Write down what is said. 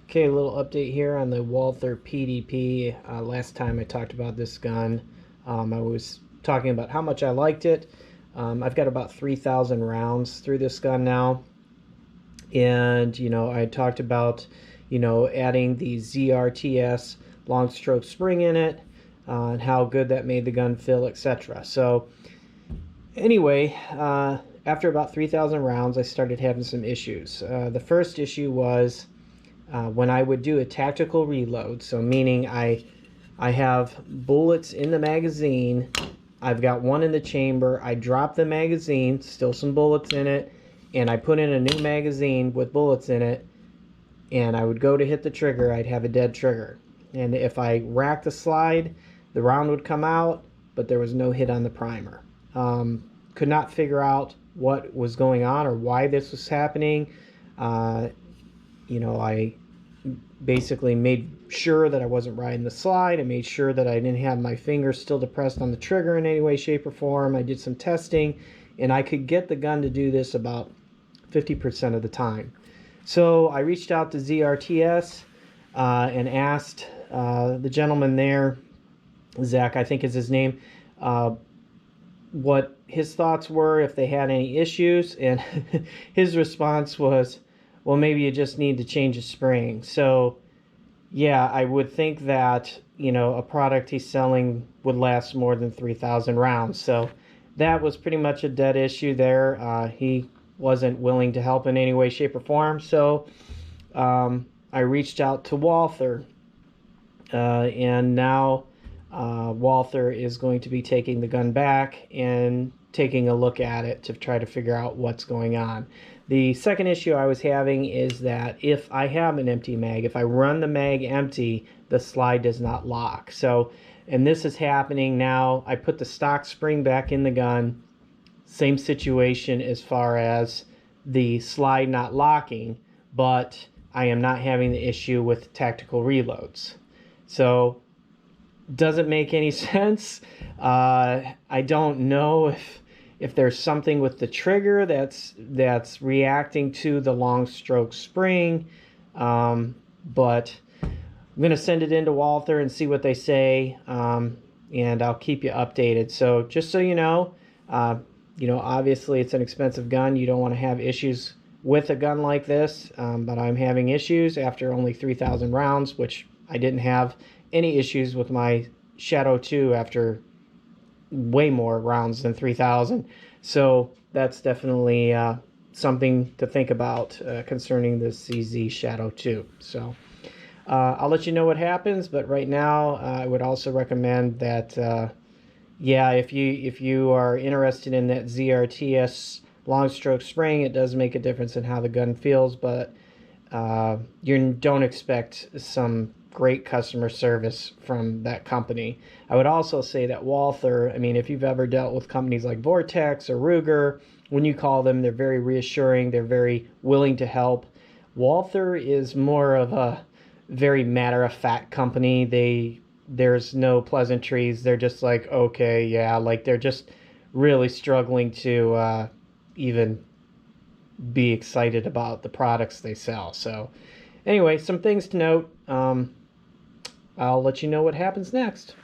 Okay, a little update here on the Walther PDP. Last time I talked about this gun, I was talking about how much I liked it. I've got about 3,000 rounds through this gun now. And, I talked about, adding the ZRTS long stroke spring in it, and how good that made the gun feel, etc. So, anyway, after about 3,000 rounds, I started having some issues. The first issue was when I would do a tactical reload, so meaning I have bullets in the magazine, I've got one in the chamber, I drop the magazine, still some bullets in it, and I put in a new magazine with bullets in it, and I would go to hit the trigger, I'd have a dead trigger. And if I racked the slide, the round would come out, but there was no hit on the primer. Could not figure out what was going on or why this was happening. I basically made sure that I wasn't riding the slide. I made sure that I didn't have my finger still depressed on the trigger in any way, shape, or form. I did some testing, and I could get the gun to do this about 50% of the time. So I reached out to ZRTS and asked the gentleman there, Zach, I think is his name, what his thoughts were, if they had any issues, and his response was, well, maybe you just need to change the spring. So yeah, I would think that, a product he's selling would last more than 3,000 rounds. So that was pretty much a dead issue there. He wasn't willing to help in any way, shape, or form. So I reached out to Walther, and now Walther is going to be taking the gun back and taking a look at it to try to figure out what's going on. The second issue I was having is that if I have an empty mag, if I run the mag empty, the slide does not lock. So, and this is happening now. I put the stock spring back in the gun. Same situation as far as the slide not locking, but I am not having the issue with tactical reloads. So, doesn't make any sense. I don't know if there's something with the trigger that's reacting to the long stroke spring, but I'm going to send it into Walther and see what they say, and I'll keep you updated. So just so you know, obviously it's an expensive gun. You don't want to have issues with a gun like this, but I'm having issues after only 3,000 rounds, which I didn't have any issues with my Shadow 2 after way more rounds than 3,000. So that's definitely something to think about concerning the CZ Shadow 2. So I'll let you know what happens, but right now I would also recommend that if you are interested in that ZRTS long stroke spring, it does make a difference in how the gun feels, but you don't expect some great customer service from that company. I would also say that Walther, if you've ever dealt with companies like Vortex or Ruger, when you call them, they're very reassuring, they're very willing to help. Walther is more of a very matter-of-fact company. There's no pleasantries. They're just like, okay, yeah, like they're just really struggling to even be excited about the products they sell. So anyway, some things to note. I'll let you know what happens next.